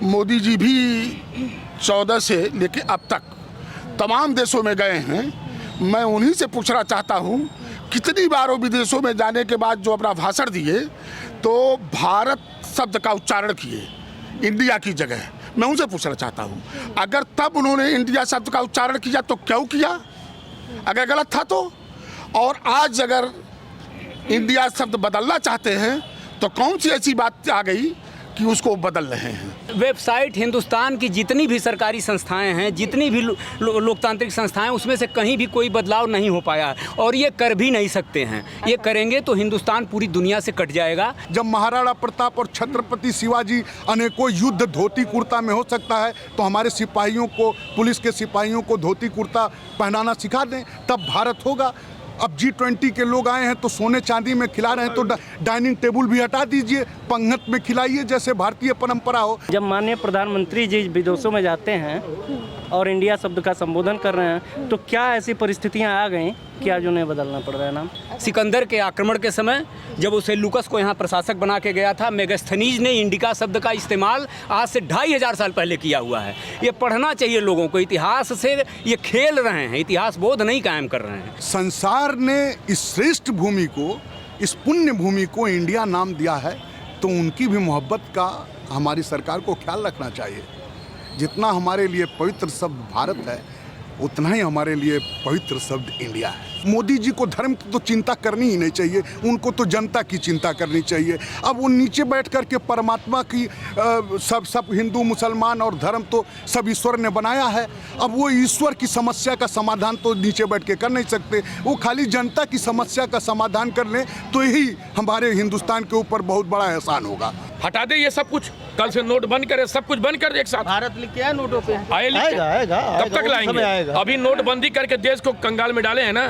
मोदी जी भी 14 से लेके अब तक तमाम देशों में गए हैं। मैं उन्हीं से पूछना चाहता हूं, कितनी बार वो विदेशों में जाने के बाद जो अपना भाषण दिए तो भारत शब्द का उच्चारण किए इंडिया की जगह। मैं उनसे पूछना चाहता हूं, अगर तब उन्होंने इंडिया शब्द का उच्चारण किया तो क्यों किया, अगर गलत था तो? और आज अगर इंडिया शब्द बदलना चाहते हैं तो कौन सी ऐसी बात आ गई कि उसको बदल रहे हैं? वेबसाइट हिंदुस्तान की जितनी भी सरकारी संस्थाएं हैं, जितनी भी लोकतांत्रिक संस्थाएं, उसमें से कहीं भी कोई बदलाव नहीं हो पाया और ये कर भी नहीं सकते हैं। ये करेंगे तो हिंदुस्तान पूरी दुनिया से कट जाएगा। जब महाराणा प्रताप और छत्रपति शिवाजी अनेकों युद्ध धोती कुर्ता में हो सकता है तो हमारे सिपाहियों को, पुलिस के सिपाहियों को धोती कुर्ता पहनाना सिखा दें, तब भारत होगा। अब G20 के लोग आए हैं तो सोने चांदी में खिला रहे हैं तो डाइनिंग टेबल भी हटा दीजिए, पंगत में खिलाइए जैसे भारतीय परंपरा हो। जब माननीय प्रधानमंत्री जी विदेशों में जाते हैं और इंडिया शब्द का संबोधन कर रहे हैं तो क्या ऐसी परिस्थितियां आ गई कि आज उन्हें बदलना पड़ रहा है नाम? सिकंदर के आक्रमण के समय जब उसे लुकस को यहाँ प्रशासक बना के गया था, मेगास्थनीज ने इंडिका शब्द का इस्तेमाल आज से 2500 साल पहले किया हुआ है। ये पढ़ना चाहिए लोगों को, इतिहास से ये खेल रहे हैं, इतिहास बोध नहीं कायम कर रहे हैं। संसार ने इस श्रेष्ठ भूमि को, इस पुण्य भूमि को इंडिया नाम दिया है तो उनकी भी मोहब्बत का हमारी सरकार को ख्याल रखना चाहिए। जितना हमारे लिए पवित्र शब्द भारत है उतना ही हमारे लिए पवित्र शब्द इंडिया है। मोदी जी को धर्म की तो चिंता करनी ही नहीं चाहिए, उनको तो जनता की चिंता करनी चाहिए। अब वो नीचे बैठ कर के परमात्मा की सब हिंदू मुसलमान और धर्म तो सब ईश्वर ने बनाया है, अब वो ईश्वर की समस्या का समाधान तो नीचे बैठ के कर नहीं सकते। वो खाली जनता की समस्या का समाधान कर लें तो ही हमारे हिंदुस्तान के ऊपर बहुत बड़ा एहसान होगा। हटा दे ये सब कुछ, कल से नोट बंद करे, सब कुछ बंद कर दे एक साथ। भारत लिख के नोटों पे आएगा, कब तक लाएंगे? अभी नोटबंदी करके देश को कंगाल में डाले हैं ना,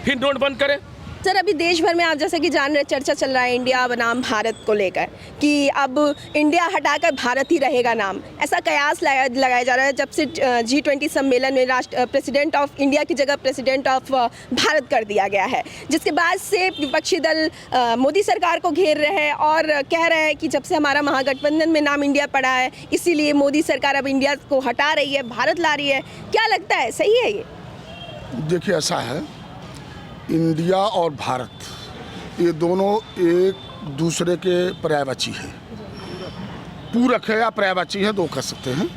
फिर नोट बंद करें। सर, अभी देश भर में आप जैसे कि जान रहे, चर्चा चल रहा है इंडिया बनाम भारत को लेकर कि अब इंडिया हटाकर भारत ही रहेगा नाम। ऐसा कयास लगाया जा रहा है जब से G20 सम्मेलन में प्रेसिडेंट ऑफ इंडिया की जगह प्रेसिडेंट ऑफ भारत कर दिया गया है, जिसके बाद से विपक्षी दल मोदी सरकार को घेर रहे हैं और कह रहे हैं कि जब से हमारा महागठबंधन में नाम इंडिया पड़ा है इसीलिए मोदी सरकार अब इंडिया को हटा रही है, भारत ला रही है। क्या लगता है, सही है ये? देखिए, ऐसा है, इंडिया और भारत ये दोनों एक दूसरे के पर्यायवाची हैं, पूरक है या पर्यायवाची है, दो कह सकते हैं।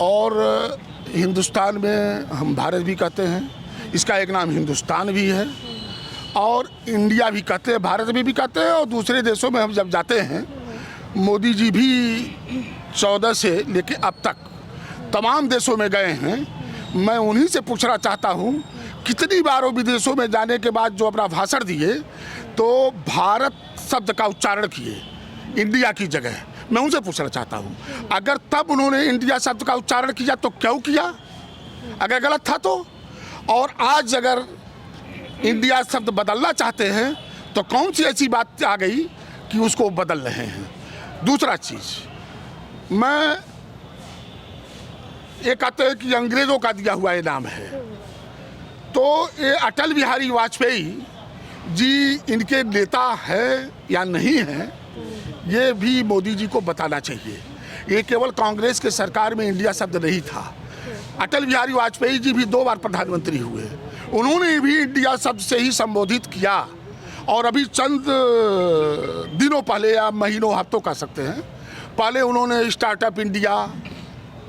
और हिंदुस्तान में हम भारत भी कहते हैं, इसका एक नाम हिंदुस्तान भी है, और इंडिया भी कहते हैं, भारत में भी कहते हैं। और दूसरे देशों में हम जब जाते हैं, मोदी जी भी 14 से लेके अब तक तमाम देशों में गए हैं। मैं उन्हीं से पूछना चाहता हूं, कितनी बार वो विदेशों में जाने के बाद जो अपना भाषण दिए तो भारत शब्द का उच्चारण किए इंडिया की जगह। मैं उनसे पूछना चाहता हूं, अगर तब उन्होंने इंडिया शब्द का उच्चारण किया तो क्यों किया, अगर गलत था तो? और आज अगर इंडिया शब्द बदलना चाहते हैं तो कौन सी ऐसी बात आ गई कि उसको बदल रहे हैं? दूसरा चीज़, मैं ये कहते हैं कि अंग्रेज़ों का दिया हुआ ये नाम है, तो ये अटल बिहारी वाजपेयी जी इनके नेता है या नहीं है, ये भी मोदी जी को बताना चाहिए। ये केवल कांग्रेस के सरकार में इंडिया शब्द नहीं था। अटल बिहारी वाजपेयी जी भी 2 बार प्रधानमंत्री हुए, उन्होंने भी इंडिया शब्द से ही संबोधित किया। और अभी चंद दिनों पहले या महीनों, हफ्तों कह सकते हैं, पहले उन्होंने स्टार्टअप इंडिया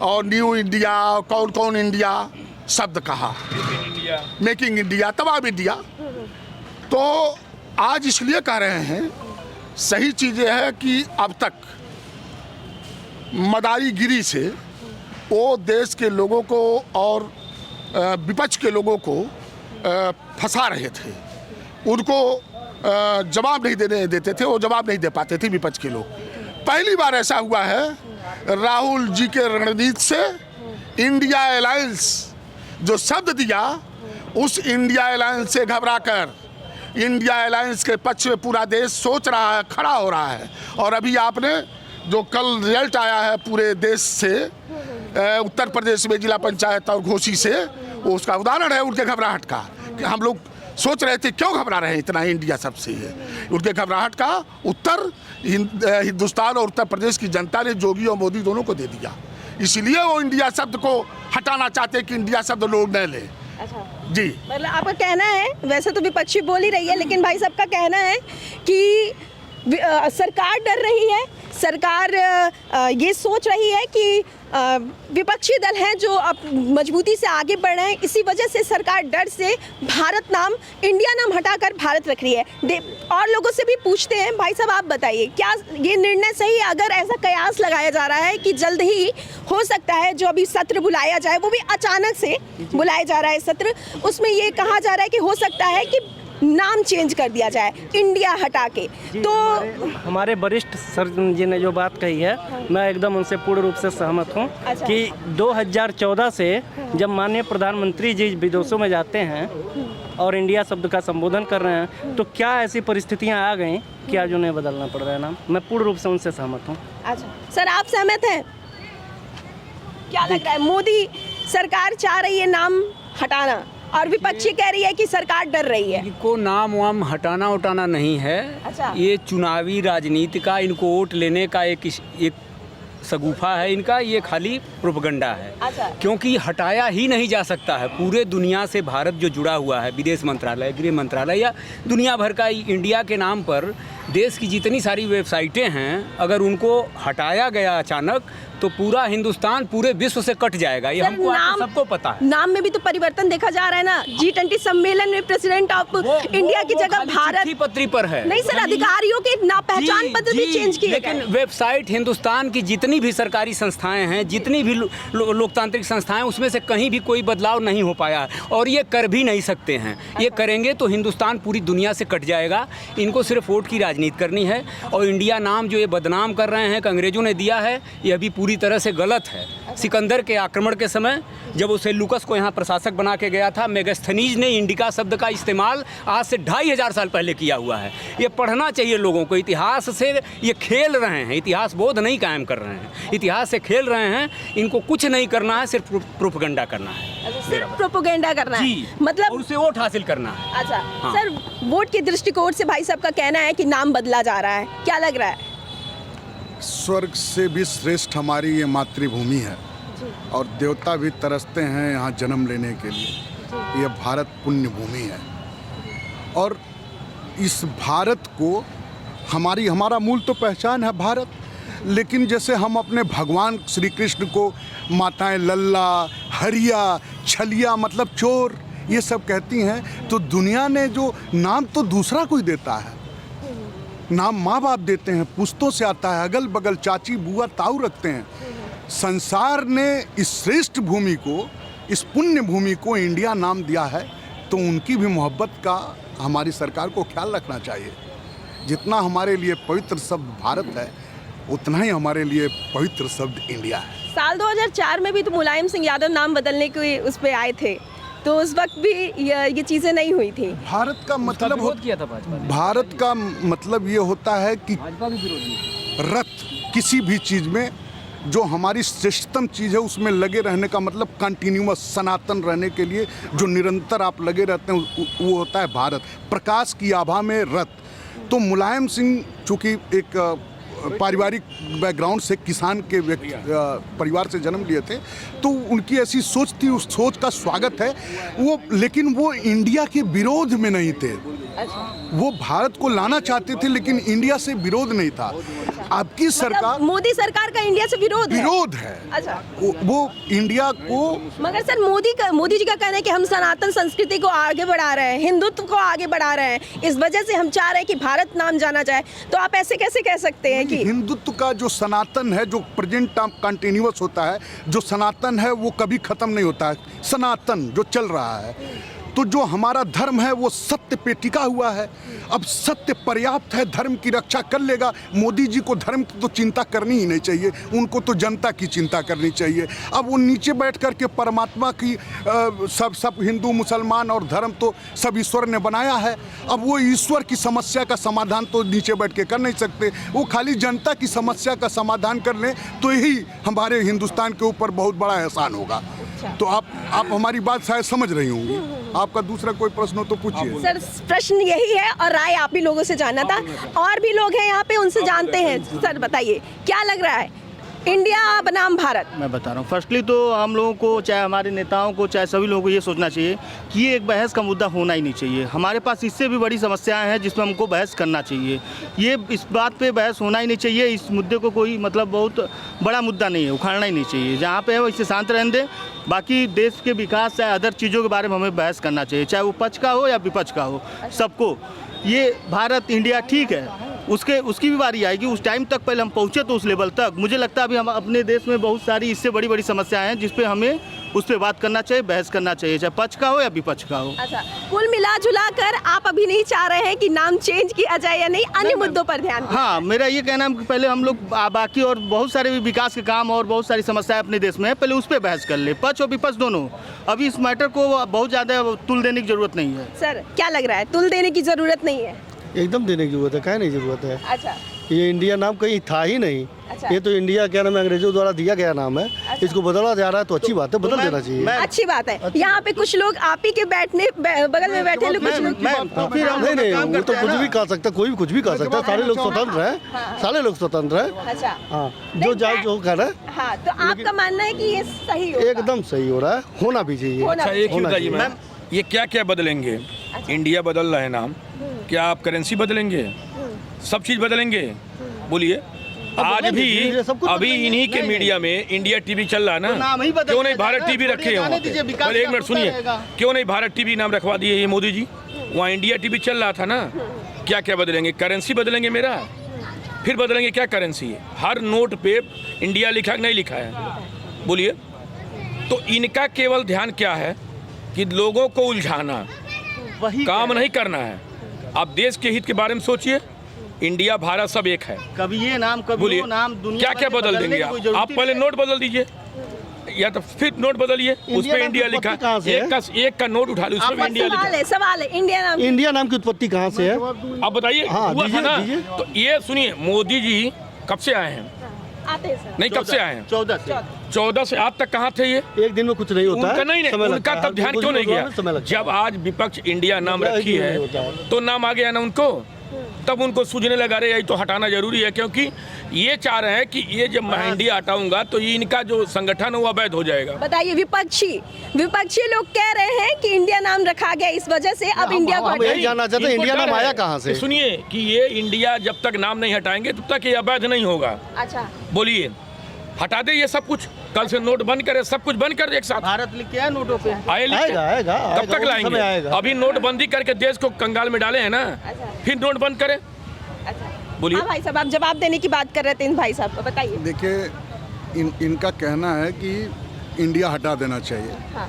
और न्यू इंडिया, कौन कौन इंडिया शब्द कहा, मेकिंग इंडिया, तमाम इंडिया। तो आज इसलिए कह रहे हैं, सही चीज़ें है कि अब तक मदारीगिरी से वो देश के लोगों को और विपक्ष के लोगों को फंसा रहे थे, उनको जवाब नहीं देते थे, वो जवाब नहीं दे पाते थे विपक्ष के लोग। पहली बार ऐसा हुआ है, राहुल जी के रणनीति से इंडिया अलायंस जो शब्द दिया, उस इंडिया अलायंस से घबराकर इंडिया अलायंस के पक्ष में पूरा देश सोच रहा है, खड़ा हो रहा है। और अभी आपने जो कल रिजल्ट आया है पूरे देश से, उत्तर प्रदेश में जिला पंचायत और घोसी से, वो उसका उदाहरण है उनके घबराहट का, कि हम लोग सोच रहे थे क्यों घबरा रहे हैं इतना इंडिया सबसे है। उनके घबराहट का उत्तर हिंदुस्तान और उत्तर प्रदेश की जनता ने जोगी और मोदी दोनों को दे दिया। इसलिए वो इंडिया शब्द को हटाना चाहते हैं कि इंडिया शब्द लोग न लें। अच्छा जी, मतलब आपका कहना है, वैसे तो विपक्षी बोल ही रही है, लेकिन भाई साहब का कहना है कि सरकार डर रही है, सरकार ये सोच रही है कि विपक्षी दल हैं जो अब मजबूती से आगे बढ़ रहे हैं, इसी वजह से सरकार डर से भारत नाम, इंडिया नाम हटाकर भारत रख रही है। और लोगों से भी पूछते हैं, भाई साहब आप बताइए क्या ये निर्णय सही है? अगर ऐसा कयास लगाया जा रहा है कि जल्द ही हो सकता है जो अभी सत्र बुलाया जाए, वो भी अचानक से बुलाया जा रहा है सत्र, उसमें ये कहा जा रहा है कि हो सकता है कि नाम चेंज कर दिया जाए इंडिया हटा के। तो हमारे वरिष्ठ सर जी ने जो बात कही है, मैं एकदम उनसे पूर्ण रूप से सहमत हूँ। अच्छा। कि 2014 से जब माननीय प्रधानमंत्री जी विदेशों में जाते हैं और इंडिया शब्द का संबोधन कर रहे हैं, तो क्या ऐसी परिस्थितियाँ आ गई कि आज उन्हें बदलना पड़ रहा है नाम। मैं पूर्ण रूप से उनसे सहमत हूँ। अच्छा सर, आप सहमत हैं? क्या लग रहा है, मोदी सरकार चाह रही है नाम हटाना और विपक्षी कह रही है कि सरकार डर रही है? इनको नाम वाम हटाना उटाना नहीं है। अच्छा। ये चुनावी राजनीति का, इनको वोट लेने का एक सगुफा है इनका, ये खाली प्रोपगंडा है। अच्छा। क्योंकि हटाया ही नहीं जा सकता है। पूरे दुनिया से भारत जो जुड़ा हुआ है, विदेश मंत्रालय, गृह मंत्रालय या दुनिया भर का इंडिया के नाम पर देश की जितनी सारी वेबसाइटें हैं, अगर उनको हटाया गया अचानक तो पूरा हिंदुस्तान पूरे विश्व से कट जाएगा। ये हमको सबको पता है। नाम में भी तो परिवर्तन देखा जा रहा है ना। G20 सम्मेलन में प्रेसिडेंट ऑफ इंडिया की जगह भारत, चिट्ठी पत्री पर है। नहीं सर, अधिकारियों के ना पहचान पत्र भी चेंज किए लेकिन गए। वेबसाइट हिंदुस्तान की जितनी भी सरकारी संस्थाएं हैं, जितनी भी लोकतांत्रिक संस्थाएं, उसमें से कहीं भी कोई बदलाव नहीं हो पाया है और ये कर भी नहीं सकते हैं। ये करेंगे तो हिंदुस्तान पूरी दुनिया से कट जाएगा। इनको सिर्फ वोट की राजनीति करनी है और इंडिया नाम जो ये बदनाम कर रहे हैं कि अंग्रेजों ने दिया है, ये अभी पूरी तरह से गलत है। सिकंदर के आक्रमण के समय जब उसे लुकस को यहाँ प्रशासक बना के गया था, मेगास्थनीज ने इंडिका शब्द का इस्तेमाल आज से 2500 साल पहले किया हुआ है। ये पढ़ना चाहिए लोगों को। इतिहास से ये खेल रहे हैं, इतिहास बोध नहीं कायम कर रहे हैं, इतिहास से खेल रहे हैं। इनको कुछ नहीं करना है, सिर्फ प्रोपेगेंडा करना है। सिर्फ प्रोपेगेंडा करना है, मतलब और उसे वोट हासिल करना है। अच्छा हाँ। सर, वोट के दृष्टिकोण से भाई साहब का कहना है कि नाम बदला जा रहा है, क्या लग रहा है? स्वर्ग से भी श्रेष्ठ हमारी ये मातृभूमि है और देवता भी तरसते हैं यहाँ जन्म लेने के लिए। ये भारत पुण्य भूमि है और इस भारत को हमारा मूल तो पहचान है भारत, लेकिन जैसे हम अपने भगवान श्री कृष्ण को माताएं लल्ला, हरिया, छलिया मतलब चोर ये सब कहती हैं, तो दुनिया ने जो नाम तो दूसरा कोई देता है। नाम माँ बाप देते हैं, पुश्तों से आता है, अगल बगल चाची बुआ ताऊ रखते हैं। संसार ने इस श्रेष्ठ भूमि को, इस पुण्य भूमि को इंडिया नाम दिया है, तो उनकी भी मोहब्बत का हमारी सरकार को ख्याल रखना चाहिए। जितना हमारे लिए पवित्र शब्द भारत है, उतना ही हमारे लिए पवित्र शब्द इंडिया है। साल 2004 में भी तो मुलायम सिंह यादव नाम बदलने के उस पर आए थे, तो उस वक्त भी ये चीज़ें नहीं हुई थी। भारत का मतलब किया था भाजपा ने। भारत का मतलब ये होता है कि रत किसी भी चीज़ में जो हमारी श्रेष्ठतम चीज़ है उसमें लगे रहने का मतलब कंटिन्यूअस, सनातन रहने के लिए जो निरंतर आप लगे रहते हैं वो होता है भारत। प्रकाश की आभा में रत। तो मुलायम सिंह चूँकि एक पारिवारिक बैकग्राउंड से किसान के परिवार से जन्म लिए थे, तो उनकी ऐसी सोच थी, उस सोच का स्वागत है वो, लेकिन वो इंडिया के विरोध में नहीं थे। वो भारत को लाना चाहते थे लेकिन इंडिया से विरोध नहीं था। आपकी सरकार, मतलब मोदी सरकार का इंडिया से विरोध है। अच्छा, वो इंडिया को, मगर सर मोदी जी का कहना है कि हम सनातन संस्कृति को आगे बढ़ा रहे हैं, हिंदुत्व को आगे बढ़ा रहे हैं, इस वजह से हम चाह रहे हैं कि भारत नाम जाना जाए। तो आप ऐसे कैसे कह सकते हैं कि हिंदुत्व का जो सनातन है, जो प्रेजेंट टाइम कंटिन्यूअस होता है, जो सनातन है वो कभी खत्म नहीं होता है। सनातन जो चल रहा है, तो जो हमारा धर्म है वो सत्य पे टिका हुआ है। अब सत्य पर्याप्त है, धर्म की रक्षा कर लेगा। मोदी जी को धर्म की तो चिंता करनी ही नहीं चाहिए, उनको तो जनता की चिंता करनी चाहिए। अब वो नीचे बैठ कर के परमात्मा की सब हिंदू मुसलमान और धर्म तो सब ईश्वर ने बनाया है। अब वो ईश्वर की समस्या का समाधान तो नीचे बैठ के कर नहीं सकते, वो खाली जनता की समस्या का समाधान कर लें तो यही हमारे हिंदुस्तान के ऊपर बहुत बड़ा एहसान होगा। तो आप हमारी बात शायद समझ रही होंगी। आपका दूसरा कोई प्रश्न हो तो पूछिए। सर प्रश्न यही है और राय आप ही लोगों से जानना था, और भी लोग हैं यहाँ पे उनसे जानते हैं। सर बताइए क्या लग रहा है, इंडिया बनाम भारत? मैं बता रहा हूँ, फर्स्टली तो हम लोगों को, चाहे हमारे नेताओं को, चाहे सभी लोगों को ये सोचना चाहिए कि ये एक बहस का मुद्दा होना ही नहीं चाहिए। हमारे पास इससे भी बड़ी समस्याएं हैं जिसमें हमको बहस करना चाहिए। ये इस बात पे बहस होना ही नहीं चाहिए। इस मुद्दे को कोई मतलब बहुत बड़ा मुद्दा नहीं है, उखाड़ना ही नहीं चाहिए। जहाँ पे है वैसे शांत रहने दें। बाकी देश के विकास, चाहे अदर चीज़ों के बारे में हमें बहस करना चाहिए, चाहे वो पक्ष का हो या विपक्ष का हो, सबको। ये भारत इंडिया ठीक है, उसकी भी बारी आएगी। उस टाइम तक पहले हम पहुँचे तो उस लेवल तक। मुझे लगता है अभी हम अपने देश में बहुत सारी इससे बड़ी बड़ी समस्याएं हैं जिस पे हमें उस पर बात करना चाहिए, बहस करना चाहिए, चाहे पक्ष का हो या विपक्ष का हो। अच्छा, कुल मिला जुला कर आप अभी नहीं चाह रहे हैं कि नाम चेंज किया जाए या नहीं, अन्य मुद्दों पर ध्यान दें? हाँ, मेरा ये कहना है कि पहले हम लोग बाकी और बहुत सारे भी विकास के काम और बहुत सारी समस्याएं अपने देश में है, पहले उस पर बहस कर ले, पक्ष और विपक्ष दोनों। अभी इस मैटर को बहुत ज़्यादा तुल देने की जरूरत नहीं है। सर क्या लग रहा है, तुल देने की जरूरत नहीं है? एकदम देने की जरूरत है, क्या नहीं जरूरत है। अच्छा, ये इंडिया नाम कहीं था ही नहीं। अच्छा। ये तो इंडिया क्या नाम है, अंग्रेजों द्वारा दिया गया नाम है। इसको बदला जा रहा है तो अच्छी बात है, बदल देना चाहिए। अच्छी बात है। यहाँ पे कुछ लोग आप ही के बगल में बैठे लोग, कुछ लोग नहीं नहीं, वो तो कुछ भी कह सकता, कोई भी कुछ भी कह सकता है। सारे लोग स्वतंत्र हैं, सारे लोग स्वतंत्र हैं। अच्छा, हाँ, जो जाए जो कर रहा है। हाँ, तो आपका मानना है कि ये सही होगा? एकदम सही हो रहा है, होना भी चाहिए। होना अच्छा, एक ही होना बताइए चाहिए। मैम, ये क्या क्या बदलेंगे? इंडिया बदल रहा है नाम, क्या आप करेंसी बदलेंगे, सब चीज़ बदलेंगे? बोलिए। आज भी अभी इन्हीं के मीडिया में इंडिया टीवी चल रहा है ना, क्यों नहीं भारत टीवी रखे हो? पहले एक मिनट सुनिए, क्यों नहीं भारत टीवी नाम रखवा दिए ये मोदी जी? वहाँ इंडिया टीवी चल रहा था ना। क्या क्या बदलेंगे? करेंसी बदलेंगे मेरा, फिर बदलेंगे क्या करेंसी? हर नोट पे इंडिया लिखा नहीं लिखा है? बोलिए। तो इनका केवल ध्यान क्या है कि लोगों को उलझाना, वही काम नहीं करना है। आप देश के हित के बारे में सोचिए। इंडिया भारत सब एक है। कभी ये नाम, कभी बोलिए, वो नाम, दुनिया क्या क्या भर के बदल बदलने देंगे की कोई आप? जरूरत आप ही पहले नहीं। नोट बदल दीजिए, या तो फिर नोट बदलिए, उस पे इंडिया लिखा, एक का नोट उठा लो, उसमें भी इंडिया लिखा। सवाल है इंडिया नाम की उत्पत्ति कहाँ से है? आप बताइए। हाँ, हुआ था ना? दीजिए। तो ये सुनिए, मोदी जी कब से आए हैं? आते हैं सर। नहीं, कब से आए हैं? 14 से आज तक कहाँ थे ये? एक दिन में कुछ नहीं होता है, उनका नहीं, समय लगता उनका है। तब ध्यान क्यों नहीं समय गया? लगता जब आज विपक्ष इंडिया नाम है। रखी नहीं होता है है। तो नाम आ गया ना उनको, तब उनको सूझने लगा रहे यही तो हटाना जरूरी है, क्योंकि ये चाह रहे हैं कि ये जब मैं इंडिया हटाऊंगा तो ये इनका जो संगठन है वो अवैध हो जाएगा। बताइए, विपक्षी लोग कह रहे हैं कि इंडिया नाम रखा गया इस वजह से अब इंडिया को हम यही जानना चाहते हैं, इनको इंडिया डर नाम है। आया कहाँ से? सुनिए कि ये इंडिया जब तक नाम नहीं हटाएंगे तब तक ये अवैध नहीं होगा। अच्छा, बोलिए, हटा दे ये सब कुछ, कल से नोट बंद करे, सब कुछ बंद कर दे एक साथ। भारत लिख के आया नोटों पे। आए लिख के। आएगा, आएगा, कब आएगा, तक वो लाएंगे? समय आएगा। अभी नोटबंदी करके देश को कंगाल में डाले हैं ना, फिर नोट बंद करें। अच्छा। बोलिए। हाँ भाई साहब, आप जवाब देने की बात कर रहे थे इन भाई साहब को, बताइए। देखिए, इनका कहना है कि इंडिया हटा देना चाहिए। हाँ।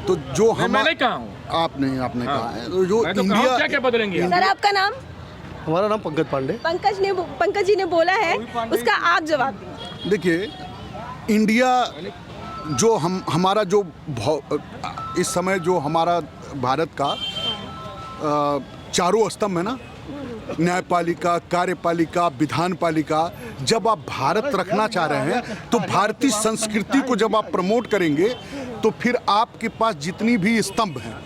तो जो मैं हम नहीं कहा हूँ, आपने कहा है, तो जो मैं तो कहा हूँ, क्या क्या बदलेंगे? सर आपका नाम? हमारा नाम पंकज पांडे। पंकज जी ने बोला है, उसका आप जवाब दीजिए। देखिए, इंडिया जो हमारा जो इस समय जो हमारा भारत का चारों स्तंभ है ना, न्यायपालिका, कार्यपालिका, विधानपालिका, जब आप भारत रखना चाह रहे हैं तो भारतीय संस्कृति को जब आप प्रमोट करेंगे तो फिर आपके पास जितनी भी स्तंभ हैं,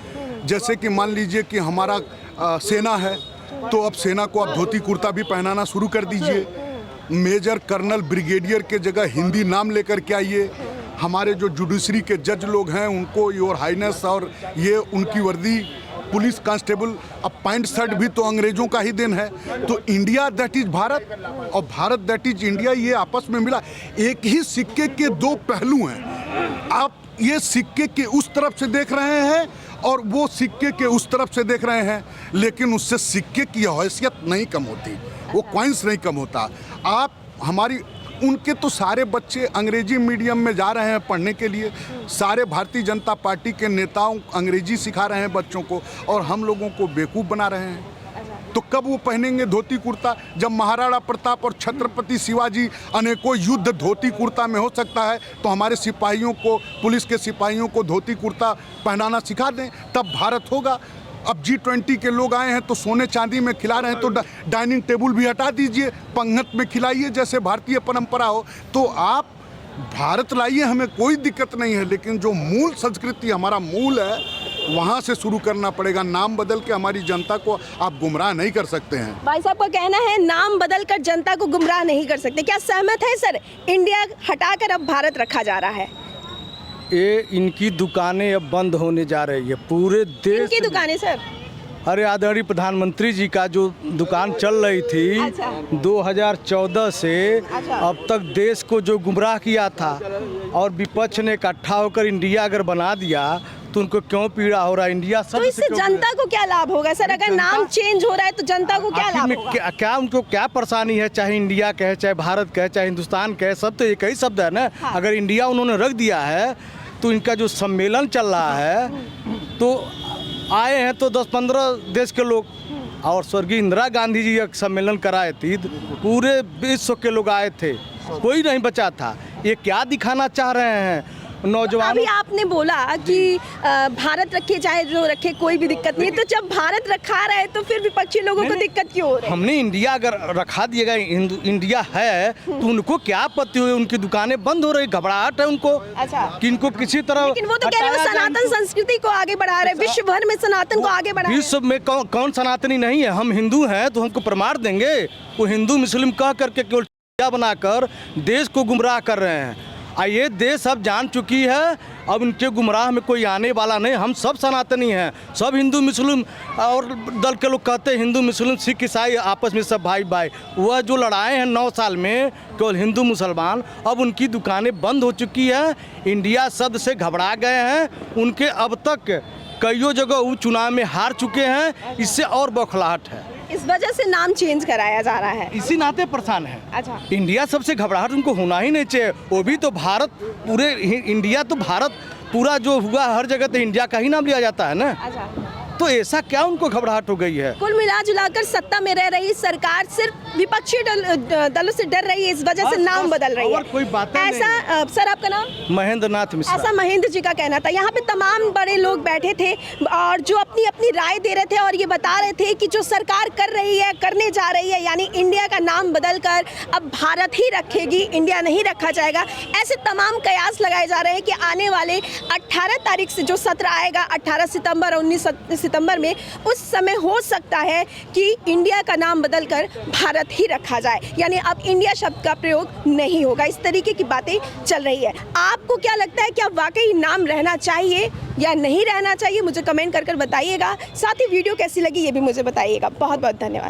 जैसे कि मान लीजिए कि हमारा सेना है, तो अब सेना को आप धोती कुर्ता भी पहनाना शुरू कर दीजिए। मेजर, कर्नल, ब्रिगेडियर के जगह हिंदी नाम लेकर के आइए। हमारे जो जुडिशरी के जज लोग हैं उनको योर हाइनेस और ये उनकी वर्दी, पुलिस कांस्टेबल, अब पैंट शर्ट भी तो अंग्रेजों का ही देन है। तो इंडिया दैट इज भारत और भारत दैट इज इंडिया, ये आपस में मिला। एक ही सिक्के के दो पहलू हैं। आप ये सिक्के के उस तरफ से देख रहे हैं और वो सिक्के के उस तरफ से देख रहे हैं, लेकिन उससे सिक्के की हैसियत नहीं कम होती, वो कॉइन्स नहीं कम होता। आप हमारी उनके तो सारे बच्चे अंग्रेजी मीडियम में जा रहे हैं पढ़ने के लिए, सारे भारतीय जनता पार्टी के नेताओं अंग्रेजी सिखा रहे हैं बच्चों को और हम लोगों को बेवकूफ़ बना रहे हैं। तो कब वो पहनेंगे धोती कुर्ता? जब महाराणा प्रताप और छत्रपति शिवाजी अनेकों युद्ध धोती कुर्ता में हो सकता है, तो हमारे सिपाहियों को, पुलिस के सिपाहियों को धोती कुर्ता पहनाना सिखा दें, तब भारत होगा। अब G20 के लोग आए हैं तो सोने चांदी में खिला रहे हैं, तो डाइनिंग टेबल भी हटा दीजिए, पंगत में खिलाइए जैसे भारतीय परंपरा हो। तो आप भारत लाइए, हमें कोई दिक्कत नहीं है, लेकिन जो मूल संस्कृति हमारा मूल है वहाँ से शुरू करना पड़ेगा। नाम बदल के हमारी जनता को आप गुमराह नहीं कर सकते हैं। भाई साहब का कहना है नाम बदलकर जनता को गुमराह नहीं कर सकते। क्या सहमत है सर? इंडिया हटाकर अब भारत रखा जा रहा है। ये इनकी दुकानें अब बंद होने जा रही है पूरे देश। इनकी दुकानें सर? अरे आदरणीय प्रधानमंत्री जी का जो दुकान चल रही थी अच्छा। 2014 से अच्छा। अब तक देश को जो गुमराह किया था और विपक्ष ने इकट्ठा होकर इंडिया अगर बना दिया तो उनको क्यों पीड़ा हो रहा है? इंडिया सब तो इससे जनता को क्या लाभ होगा सर? अगर नाम चेंज हो रहा है तो जनता को क्या आखिर लाभ में होगा? क्या उनको क्या परेशानी है? चाहे इंडिया कहे, चाहे भारत कहे, चाहे हिंदुस्तान कहे, सब तो एक ही शब्द है ना। हाँ। अगर इंडिया उन्होंने रख दिया है तो इनका जो सम्मेलन चल रहा है तो आए हैं तो 10-15 देश के लोग, और स्वर्गीय इंदिरा गांधी जी एक सम्मेलन कराए थी, पूरे विश्व के लोग आए थे, कोई नहीं बचा था। ये क्या दिखाना चाह रहे हैं नौजवान? अभी आपने बोला कि भारत रखे चाहे जो रखे कोई भी दिक्कत नहीं, तो जब भारत रखा रहा है तो फिर विपक्षी लोगों को दिक्कत क्यों हो रही है? हमने इंडिया अगर रखा दिएगा, इंडिया है तो उनको क्या आपत्ति हुई? उनकी दुकानें बंद हो रही, घबराहट है उनको। अच्छा। कि इनको किसी तरह लेकिन वो तो कह रहे हैं सनातन संस्कृति को आगे बढ़ा रहे हैं, विश्व भर में सनातन को आगे बढ़ा रहे हैं। विश्व में कौन सनातनी नहीं है? हम हिंदू हैं तो हमको प्रमाण देंगे? वो हिंदू मुस्लिम कह करके केवल बनाकर देश को गुमराह कर रहे हैं। ये देश अब जान चुकी है, अब इनके गुमराह में कोई आने वाला नहीं। हम सब सनातनी हैं, सब हिंदू मुस्लिम, और दल के लोग कहते हैं हिंदू मुस्लिम सिख ईसाई आपस में सब भाई भाई। वह जो लड़ाए हैं 9 साल में केवल हिंदू मुसलमान, अब उनकी दुकानें बंद हो चुकी है। इंडिया शब्द से घबरा गए हैं। उनके अब तक कईयों जगह वो चुनाव में हार चुके हैं। इससे और बौखलाहट है, इस वजह से नाम चेंज कराया जा रहा है। इसी नाते परेशान है। अच्छा। इंडिया सबसे घबराहट उनको होना ही नहीं चाहिए। वो भी तो भारत, पूरे इंडिया तो भारत पूरा जो हुआ हर जगह तो इंडिया का ही नाम लिया जाता है ना। अच्छा। तो ऐसा क्या उनको घबराहट हो गई है? कुल मिला जुलाकर सत्ता में रह रही सरकार सिर्फ विपक्षी दलों से डर रही है, इस वजह से नाम बदल रही है। और कोई बातें ऐसा सर आपका नाम? महेंद्र नाथ मिश्रा। ऐसा महेंद्र जी का कहना था। यहाँ पे तमाम बड़े लोग बैठे थे और जो अपनी अपनी राय दे रहे थे और ये बता रहे थे कि जो सरकार कर रही है, करने जा रही है, यानी इंडिया का नाम बदलकर अब भारत ही रखेगी, इंडिया नहीं रखा जाएगा। ऐसे तमाम कयास लगाए जा रहे हैं कि आने वाले 18 तारीख से जो सत्र आएगा, 18 सितंबर और 19 सितंबर में, उस समय हो सकता है कि इंडिया का नाम बदलकर भारत ही रखा जाए, यानी अब इंडिया शब्द का प्रयोग नहीं होगा। इस तरीके की बातें चल रही है। आपको क्या लगता है, क्या वाकई नाम रहना चाहिए या नहीं रहना चाहिए? मुझे कमेंट कर बताइएगा। साथ ही वीडियो कैसी लगी ये भी मुझे बताइएगा। बहुत बहुत धन्यवाद।